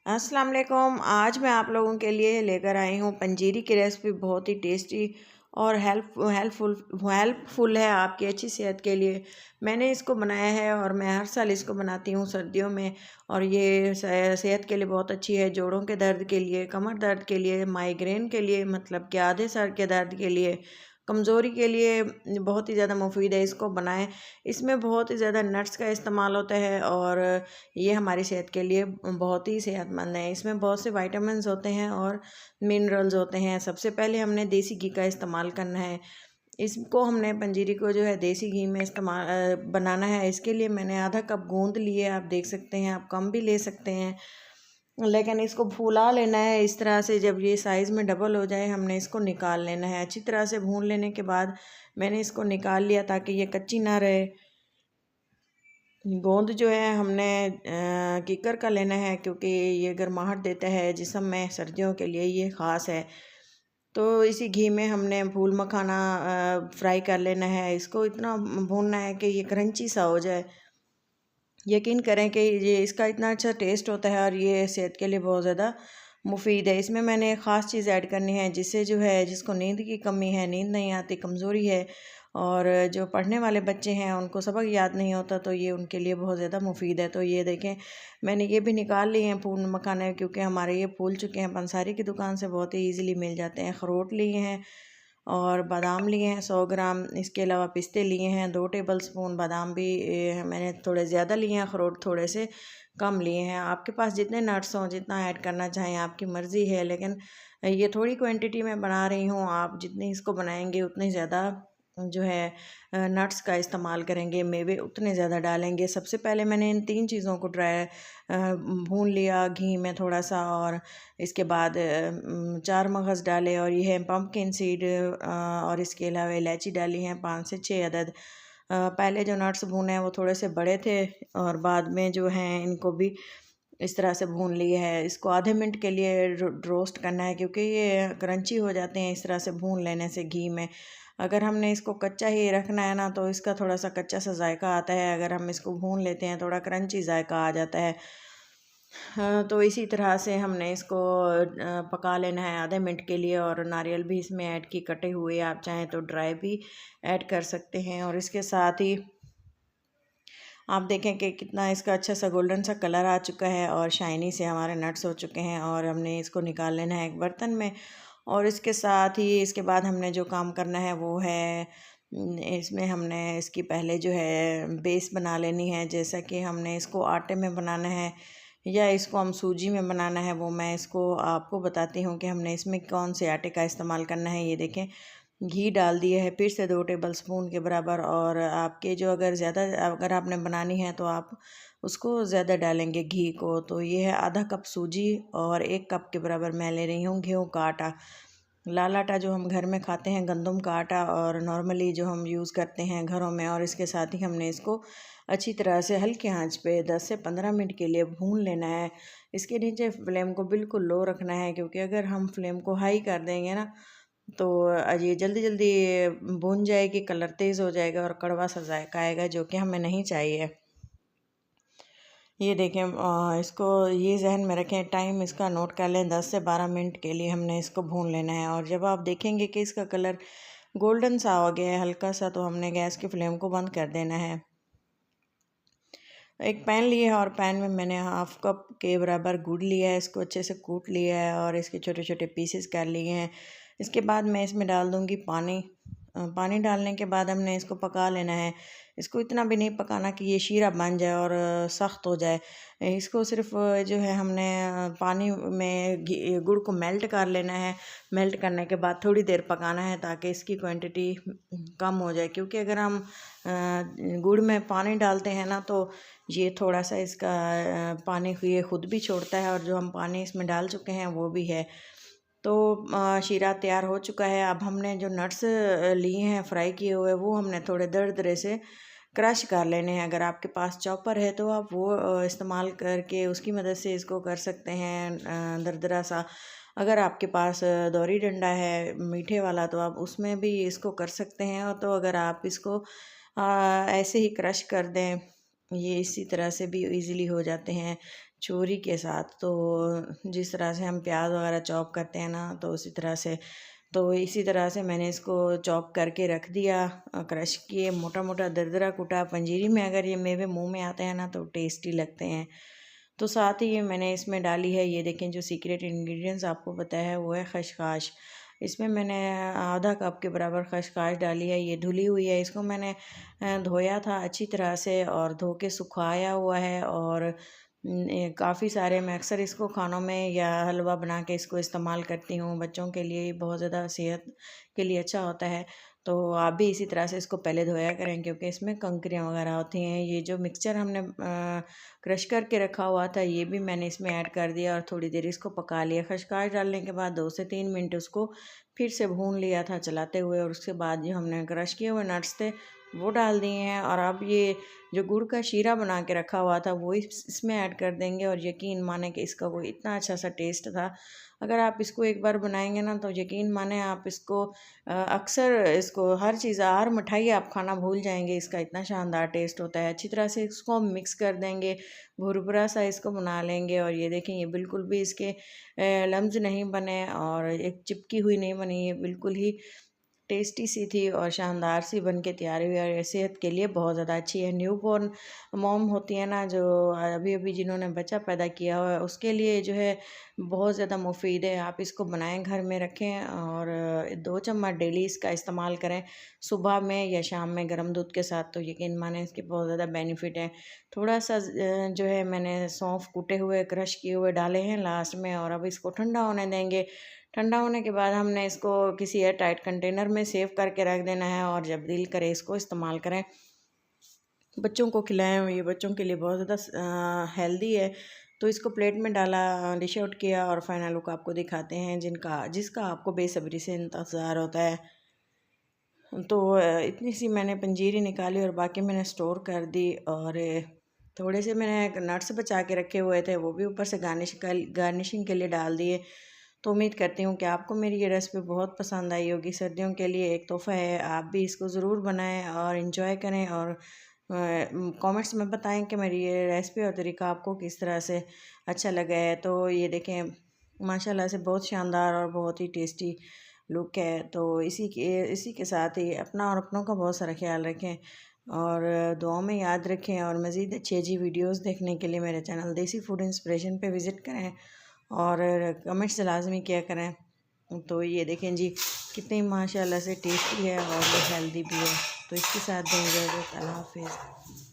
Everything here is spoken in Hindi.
अस्सलाम वालेकुम। आज मैं आप लोगों के लिए लेकर आई हूँ पंजीरी की रेसिपी। बहुत ही टेस्टी और हेल्पफुल है आपकी अच्छी सेहत के लिए। मैंने इसको बनाया है और मैं हर साल इसको बनाती हूँ सर्दियों में। और ये सेहत के लिए बहुत अच्छी है। जोड़ों के दर्द के लिए, कमर दर्द के लिए, माइग्रेन के लिए, मतलब कि आधे सर के दर्द के लिए, कमज़ोरी के लिए बहुत ही ज़्यादा मुफीद है। इसको बनाएं। इसमें बहुत ही ज़्यादा नट्स का इस्तेमाल होता है और ये हमारी सेहत के लिए बहुत ही सेहतमंद है। इसमें बहुत से विटामिन्स होते हैं और मिनरल्स होते हैं। सबसे पहले हमने देसी घी का इस्तेमाल करना है। इसको हमने पंजीरी को जो है देसी घी में बनाना है। इसके लिए मैंने आधा कप गूंद लिए, आप देख सकते हैं, आप कम भी ले सकते हैं, लेकिन इसको फूला लेना है इस तरह से। जब ये साइज़ में डबल हो जाए हमने इसको निकाल लेना है। अच्छी तरह से भून लेने के बाद मैंने इसको निकाल लिया ताकि ये कच्ची ना रहे। गोंद जो है हमने कीकर का लेना है क्योंकि ये गर्माहट देता है जिस्म में, सर्दियों के लिए ये ख़ास है। तो इसी घी में हमने फूल मखाना फ्राई कर लेना है। इसको इतना भूनना है कि ये क्रंची सा हो जाए। यकीन करें कि ये इसका इतना अच्छा टेस्ट होता है और ये सेहत के लिए बहुत ज़्यादा मुफीद है। इसमें मैंने एक ख़ास चीज़ ऐड करनी है जिससे जो है, जिसको नींद की कमी है, नींद नहीं आती, कमज़ोरी है और जो पढ़ने वाले बच्चे हैं उनको सबक याद नहीं होता, तो ये उनके लिए बहुत ज़्यादा मुफीद है। तो ये देखें, मैंने ये भी निकाल लिए हैं फूल मखाने, क्योंकि हमारे ये फूल चुके हैं। पंसारी की दुकान से बहुत ही ईज़िली मिल जाते हैं। अखरोट लिए हैं और बादाम लिए हैं 100 ग्राम। इसके अलावा पिस्ते लिए हैं 2 टेबल स्पून। बादाम भी मैंने थोड़े ज़्यादा लिए हैं, अखरोट थोड़े से कम लिए हैं। आपके पास जितने नट्स हों, जितना ऐड करना चाहें, आपकी मर्ज़ी है, लेकिन ये थोड़ी क्वांटिटी में बना रही हूँ। आप जितनी इसको बनाएंगे उतनी ज़्यादा जो है नट्स का इस्तेमाल करेंगे, मेवे उतने ज़्यादा डालेंगे। सबसे पहले मैंने इन 3 चीज़ों को भून लिया घी में थोड़ा सा, और इसके बाद 4 मगज़ डाले और ये है पम्पकिन सीड, और इसके अलावा इलायची डाली हैं 5 से 6 अदद। पहले जो नट्स भुने हैं वो थोड़े से बड़े थे और बाद में जो हैं इनको भी इस तरह से भून लिए है। इसको आधे मिनट के लिए रोस्ट करना है क्योंकि ये क्रंची हो जाते हैं इस तरह से भून लेने से घी में। अगर हमने इसको कच्चा ही रखना है ना, तो इसका थोड़ा सा कच्चा सा जायका आता है। अगर हम इसको भून लेते हैं थोड़ा क्रंची जायका आ जाता है। तो इसी तरह से हमने इसको पका लेना है आधे मिनट के लिए। और नारियल भी इसमें ऐड की, कटे हुए, आप चाहें तो ड्राई भी ऐड कर सकते हैं। और इसके साथ ही आप देखें कि कितना इसका अच्छा सा गोल्डन सा कलर आ चुका है और शाइनी से हमारे नट्स हो चुके हैं। और हमने इसको निकाल लेना है एक बर्तन में। और इसके साथ ही इसके बाद हमने जो काम करना है वो है, इसमें हमने इसकी पहले जो है बेस बना लेनी है। जैसा कि हमने इसको आटे में बनाना है या इसको हम सूजी में बनाना है, वो मैं इसको आपको बताती हूँ कि हमने इसमें कौन से आटे का इस्तेमाल करना है। ये देखें, घी डाल दिया है फिर से 2 टेबल स्पून के बराबर। और आपके जो अगर आपने बनानी है तो आप उसको ज़्यादा डालेंगे घी को। तो ये है आधा कप सूजी और 1 कप के बराबर मैं ले रही हूँ गेहूँ का आटा। लाल आटा जो हम घर में खाते हैं, गंदम का आटा, और नॉर्मली जो हम यूज़ करते हैं घरों में। और इसके साथ ही हमने इसको अच्छी तरह से हल्के आंच पे 10 से 15 मिनट के लिए भून लेना है। इसके नीचे फ्लेम को बिल्कुल लो रखना है क्योंकि अगर हम फ्लेम को हाई कर देंगे ना, तो ये जल्दी जल्दी भुन जाएगी, कलर तेज़ हो जाएगा और कड़वा सा जायका आएगा, जो कि हमें नहीं चाहिए। ये देखें, इसको ये जहन में रखें, टाइम इसका नोट कर लें, 10 से 12 मिनट के लिए हमने इसको भून लेना है। और जब आप देखेंगे कि इसका कलर गोल्डन सा हो गया है हल्का सा, तो हमने गैस की फ्लेम को बंद कर देना है। एक पैन लिया है और पैन में मैंने हाफ कप के बराबर गुड़ लिया है। इसको अच्छे से कूट लिया है और इसके छोटे छोटे पीसेस कर लिए हैं। इसके बाद मैं इसमें डाल दूँगी पानी। पानी डालने के बाद हमने इसको पका लेना है। इसको इतना भी नहीं पकाना कि ये शीरा बन जाए और सख्त हो जाए। इसको सिर्फ जो है हमने पानी में गुड़ को मेल्ट कर लेना है। मेल्ट करने के बाद थोड़ी देर पकाना है ताकि इसकी क्वांटिटी कम हो जाए, क्योंकि अगर हम गुड़ में पानी डालते हैं ना, तो ये थोड़ा सा इसका पानी ये खुद भी छोड़ता है और जो हम पानी इसमें डाल चुके हैं वो भी है। तो शीरा तैयार हो चुका है। अब हमने जो नट्स लिए हैं फ्राई किए हुए, वो हमने थोड़े दरदरे से क्रश कर लेने हैं। अगर आपके पास चॉपर है तो आप वो इस्तेमाल करके उसकी मदद से इसको कर सकते हैं दरदरा सा। अगर आपके पास दौरी डंडा है मीठे वाला, तो आप उसमें भी इसको कर सकते हैं। और तो अगर आप इसको ऐसे ही क्रश कर दें, ये इसी तरह से भी इजीली हो जाते हैं। छुरी के साथ। तो जिस तरह से हम प्याज वगैरह चॉप करते हैं ना, तो इसी तरह से मैंने इसको चॉप करके रख दिया, क्रश किए, मोटा मोटा दरदरा कूटा। पंजीरी में अगर ये मेवे मुंह में आते हैं ना तो टेस्टी लगते हैं। तो साथ ही ये मैंने इसमें डाली है, ये देखें जो सीक्रेट इंग्रेडिएंट्स आपको बताया है वो है खसखस। इसमें मैंने आधा कप के बराबर खसखस डाली है, ये धुली हुई है। इसको मैंने धोया था अच्छी तरह से और धो के सुखाया हुआ है। और काफ़ी सारे मैं अक्सर इसको खानों में या हलवा बना के इसको इस्तेमाल करती हूँ। बच्चों के लिए बहुत ज़्यादा सेहत के लिए अच्छा होता है। तो आप भी इसी तरह से इसको पहले धोया करें, क्योंकि इसमें कंकरियाँ वगैरह होती हैं। ये जो मिक्सचर हमने क्रश करके रखा हुआ था, ये भी मैंने इसमें ऐड कर दिया और थोड़ी देर इसको पका लिया। खसखस डालने के बाद 2 से 3 मिनट उसको फिर से भून लिया था चलाते हुए, और उसके बाद जो हमने क्रश किए हुए नट्स थे वो डाल दिए हैं। और अब ये जो गुड़ का शीरा बना के रखा हुआ था वो इसमें ऐड कर देंगे, और यकीन माने कि इसका कोई इतना अच्छा सा टेस्ट था। अगर आप इसको एक बार बनाएंगे ना तो यकीन माने आप इसको अक्सर इसको हर चीज़, हर मिठाई आप खाना भूल जाएंगे, इसका इतना शानदार टेस्ट होता है। अच्छी तरह से इसको हम मिक्स कर देंगे, भुरभुरा सा इसको बना लेंगे। और ये देखें, ये बिल्कुल भी इसके लम्स नहीं बने और एक चिपकी हुई नहीं बनी, ये बिल्कुल ही टेस्टी सी थी और शानदार सी बन के तैयार हुई। और सेहत के लिए बहुत ज़्यादा अच्छी है। न्यूबॉर्न मॉम होती है ना, जो अभी अभी जिन्होंने बच्चा पैदा किया हुआ है, उसके लिए जो है बहुत ज़्यादा मुफीद है। आप इसको बनाएं, घर में रखें और 2 चम्मच डेली इसका इस्तेमाल करें, सुबह में या शाम में गर्म दूध के साथ। तो यकीन माने इसके बहुत ज़्यादा बेनिफिट है। थोड़ा सा जो है मैंने सौंफ कूटे हुए क्रश किए हुए डाले हैं लास्ट में, और अब इसको ठंडा होने देंगे। ठंडा होने के बाद हमने इसको किसी एयर टाइट कंटेनर में सेव करके रख देना है, और जब दिल करे इसको इस्तेमाल करें, बच्चों को खिलाएं। ये बच्चों के लिए बहुत ज़्यादा हेल्दी है। तो इसको प्लेट में डाला, डिश आउट किया, और फाइनल लुक आपको दिखाते हैं जिसका आपको बेसब्री से इंतज़ार होता है। तो इतनी सी मैंने पंजीरी निकाली और बाकी मैंने स्टोर कर दी, और थोड़े से मैंने नट्स बचा के रखे हुए थे, वो भी ऊपर से गार्निशिंग के लिए डाल दिए। तो उम्मीद करती हूँ कि आपको मेरी ये रेसिपी बहुत पसंद आई होगी। सर्दियों के लिए एक तोहफ़ा है, आप भी इसको ज़रूर बनाएं और इन्जॉय करें। और कमेंट्स में बताएं कि मेरी ये रेसिपी और तरीका आपको किस तरह से अच्छा लगा है। तो ये देखें, माशाल्लाह से बहुत शानदार और बहुत ही टेस्टी लुक है। तो इसी के साथ ही अपना और अपनों का बहुत सारा ख्याल रखें, और दुआओं में याद रखें। और मज़ीद अच्छी वीडियोस देखने के लिए मेरे चैनल देसी फूड इंस्पिरेशन पे विज़िट करें और कमेंट्स लाजमी किया करें। तो ये देखें जी, कितनी माशाल्लाह से टेस्टी है और हेल्दी भी है। तो इसके साथ देंगे, अल्लाह हाफिज़।